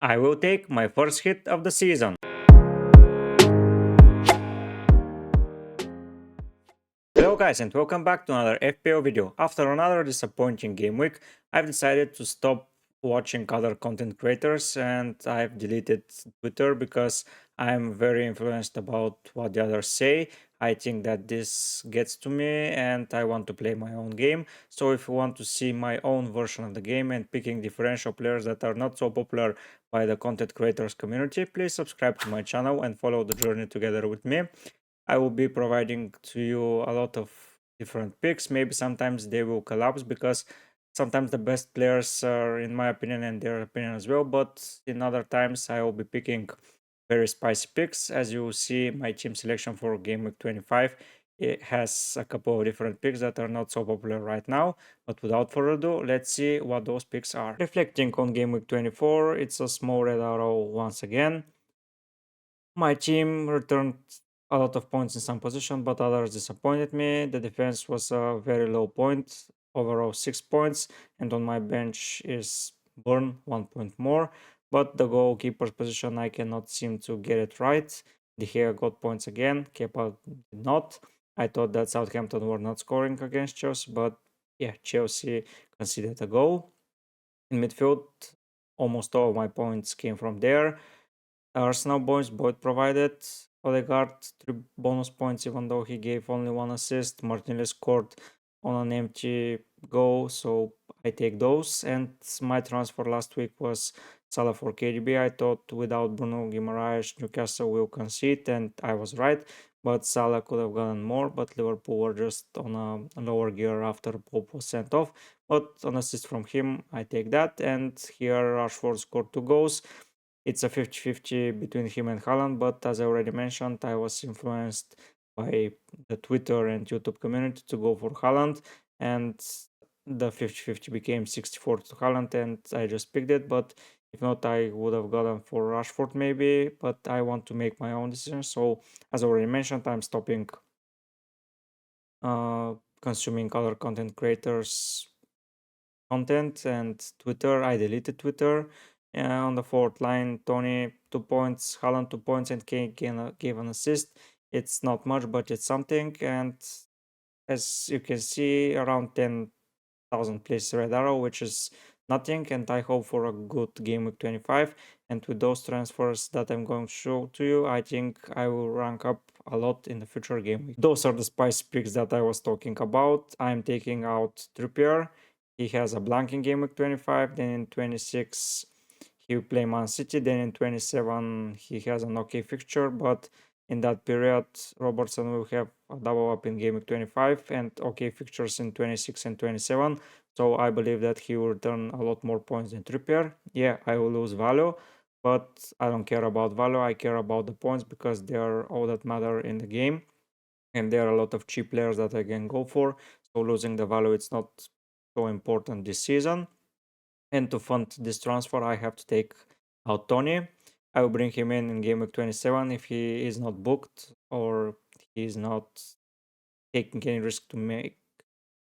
I will take my first hit of the season. Hello guys and welcome back to another FPL video. After another disappointing game week, I've decided to stop watching other content creators and I've deleted Twitter because I'm very influenced about what the others say. I think that this gets to me and I want to play my own game. So if you want to see my own version of the game and picking differential players that are not so popular by the content creators community, please subscribe to my channel and follow the journey together with me. I will be providing to you a lot of different picks. Maybe sometimes they will collapse because sometimes the best players are, in my opinion, and their opinion as well. But in other times, I will be picking very spicy picks. As you see, my team selection for Game Week 25 it has a couple of different picks that are not so popular right now. But without further ado, let's see what those picks are. Reflecting on Game Week 24, it's a small red arrow once again. My team returned a lot of points in some position, but others disappointed me. The defense was a very low point, overall 6 points, and on my bench is Burn 1 point more. But the goalkeeper's position, I cannot seem to get it right. De Gea got points again, Kepa did not. I thought that Southampton were not scoring against Chelsea, but yeah, Chelsea conceded a goal. In midfield, almost all of my points came from there. Arsenal boys both provided. Odegaard 3 bonus points even though he gave only 1 assist. Martinelli scored on an empty goal, so I take those. And my transfer last week was Salah for KDB. I thought without Bruno Guimaraes, Newcastle will concede, and I was right. But Salah could have gotten more, but Liverpool were just on a lower gear after Pope was sent off. But an assist from him, I take that. And here Rashford scored 2 goals. It's a 50-50 between him and Haaland, but as I already mentioned, I was influenced by the Twitter and YouTube community to go for Haaland, and the 50-50 became 64 to Haaland, and I just picked it. But if not, I would have gotten for Rashford maybe, but I want to make my own decision. So as already mentioned, I'm stopping consuming other content creators content and Twitter. I deleted Twitter. On the fourth line, Tony 2 points, Haaland 2 points, and Kane gave an assist. It's not much, but it's something. And as you can see, around 10,000 plays red arrow, which is nothing. And I hope for a good game week 25. And with those transfers that I'm going to show to you, I think I will rank up a lot in the future game week. Those are the spice picks that I was talking about. I'm taking out Trippier. He has a blank in game week 25. Then in 26, he will play Man City. Then in 27, he has an okay fixture, but in that period, Robertson will have a double up in game week 25 and okay fixtures in 26 and 27. So I believe that he will return a lot more points than Trippier. Yeah, I will lose value, but I don't care about value. I care about the points because they are all that matter in the game. And there are a lot of cheap players that I can go for. So losing the value, it's not so important this season. And to fund this transfer, I have to take out Tony. I will bring him in game week 27 if he is not booked or he is not taking any risk to make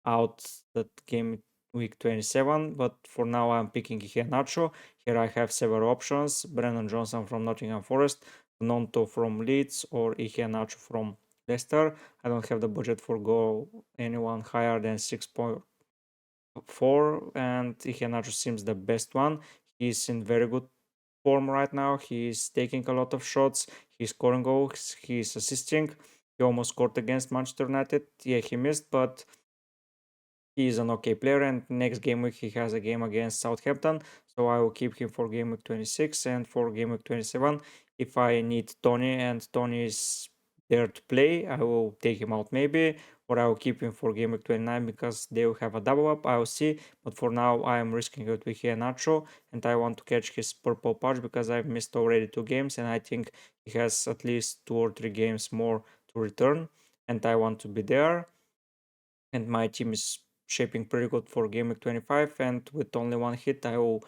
out that game week 27. But for now, I'm picking Iheanacho. Here I have several options: Brennan Johnson from Nottingham Forest, Nonto from Leeds, or Iheanacho from Leicester. I don't have the budget for go anyone higher than 6.4, and Iheanacho seems the best one. He's in very good form right now. He's taking a lot of shots. He's scoring goals. He's assisting. He almost scored against Manchester United. Yeah, he missed, but he's an okay player. And next game week he has a game against Southampton, so I will keep him for game week 26 and for game week 27. If I need Tony and Tony is there to play, I will take him out maybe, or I will keep him for game week 29 because they will have a double up. I will see, but for now I am risking it with Nacho, and I want to catch his purple patch because I've missed already 2 games, and I think he has at least 2 or 3 games more to return, and I want to be there. And my team is shaping pretty good for game week 25, and with only 1 hit I will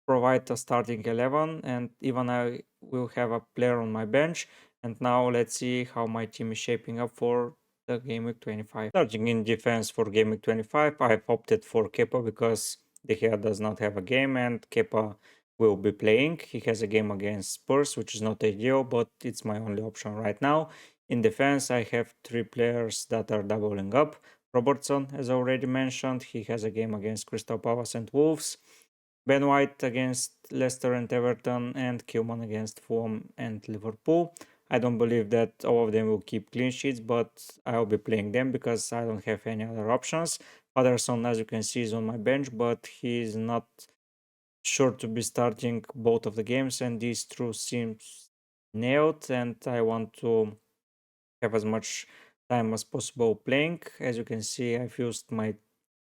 provide a starting 11, and even I will have a player on my bench. And now let's see how my team is shaping up for the game week 25. Starting in defense for game week 25, I've opted for Kepa because De Gea does not have a game and Kepa will be playing. He has a game against Spurs, which is not ideal, but it's my only option right now. In defense, I have three players that are doubling up. Robertson, as already mentioned, he has a game against Crystal Palace and Wolves. Ben White against Leicester and Everton, and Kilman against Fulham and Liverpool. I don't believe that all of them will keep clean sheets, but I'll be playing them because I don't have any other options. Patterson, as you can see, is on my bench, but he's not sure to be starting both of the games, and these two seems nailed, and I want to have as much time as possible playing. As you can see, I've used my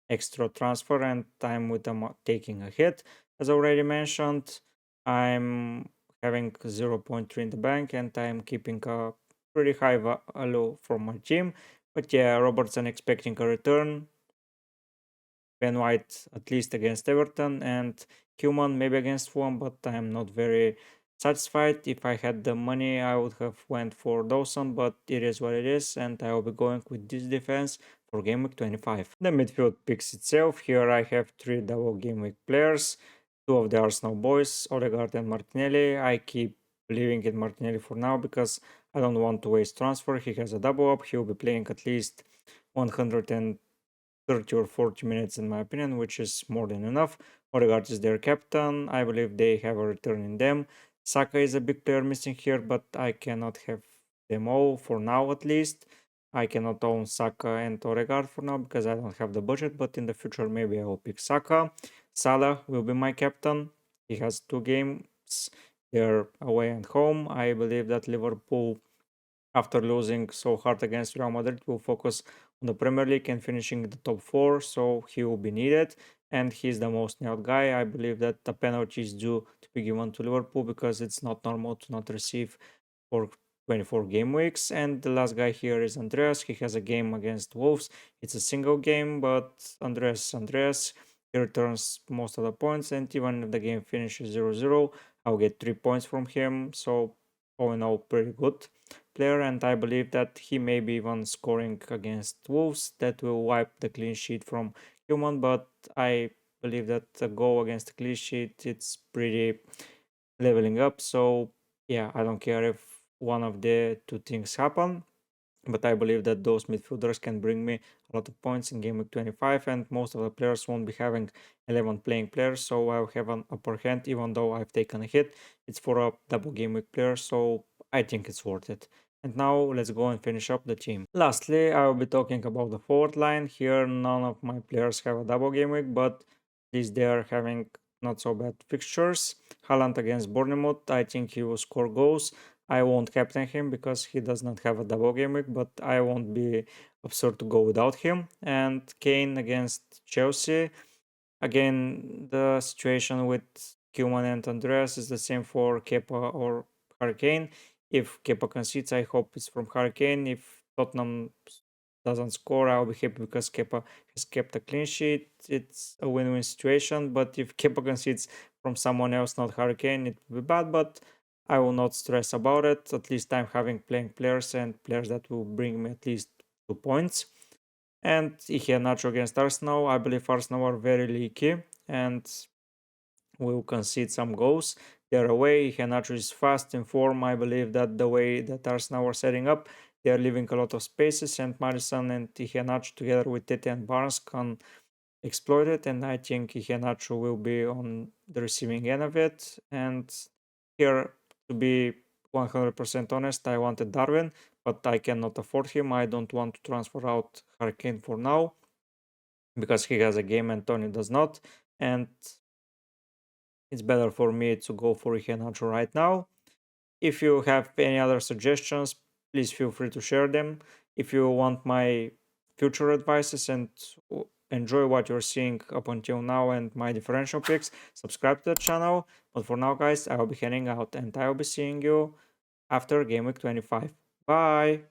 extra transfer and I'm with them taking a hit. As already mentioned, I'm having 0.3 in the bank and I'm keeping a pretty high value from my team. But yeah, Robertson expecting a return. Ben White at least against Everton, and Koeman maybe against Fulham, but I'm not very satisfied. If I had the money, I would have went for Dawson, but it is what it is, and I will be going with this defense for Game Week 25. The midfield picks itself. Here I have three double Game Week players, two of the Arsenal boys, Odegaard and Martinelli. I keep believing in Martinelli for now because I don't want to waste transfer. He has a double up. He'll be playing at least 130 or 40 minutes in my opinion, which is more than enough. Odegaard is their captain. I believe they have a return in them. Saka is a big player missing here, but I cannot have them all for now at least. I cannot own Saka and Odegaard for now because I don't have the budget, but in the future maybe I will pick Saka. Salah will be my captain. He has two games. They're away and home. I believe that Liverpool, after losing so hard against Real Madrid, will focus on the Premier League and finishing the top four, so he will be needed. And he's the most nailed guy. I believe that the penalty is due to be given to Liverpool because it's not normal to not receive for 24 game weeks. And the last guy here is Andreas. He has a game against Wolves. It's a single game, but Andreas, he returns most of the points. And even if the game finishes 0-0, I'll get 3 points from him. So all in all, pretty good player, and I believe that he may be even scoring against Wolves. That will wipe the clean sheet from Human, but I believe that a goal against the clean sheet, it's pretty leveling up. So yeah, I don't care if one of the two things happen, but I believe that those midfielders can bring me a lot of points in Game Week 25, and most of the players won't be having 11 playing players, so I'll have an upper hand even though I've taken a hit. It's for a double Game Week player, so I think it's worth it. And now let's go and finish up the team. Lastly, I will be talking about the forward line. Here, none of my players have a double Game Week, but at least they are having not so bad fixtures. Haaland against Bournemouth, I think he will score goals. I won't captain him because he does not have a double game week, but I won't be absurd to go without him. And Kane against Chelsea. Again, the situation with Koeman and Andreas is the same for Kepa or Hurricane. If Kepa concedes, I hope it's from Hurricane. If Tottenham doesn't score, I'll be happy because Kepa has kept a clean sheet. It's a win-win situation. But if Kepa concedes from someone else, not Hurricane, it will be bad. But I will not stress about it. At least I'm having playing players and players that will bring me at least 2 points. And Iheanacho against Arsenal. I believe Arsenal are very leaky and will concede some goals. They're away. Iheanacho is fast in form. I believe that the way that Arsenal are setting up, they are leaving a lot of spaces, and Madison and Iheanacho together with Tete and Barnes can exploit it, and I think Iheanacho will be on the receiving end of it. And here, to be 100% honest, I wanted Darwin, but I cannot afford him. I don't want to transfer out Hurricane for now because he has a game and Tony does not, and it's better for me to go for Iheanacho right now. If you have any other suggestions, please feel free to share them. If you want my future advices and enjoy what you're seeing up until now and my differential picks, subscribe to the channel. But for now, guys, I will be heading out and I will be seeing you after Game Week 25. Bye!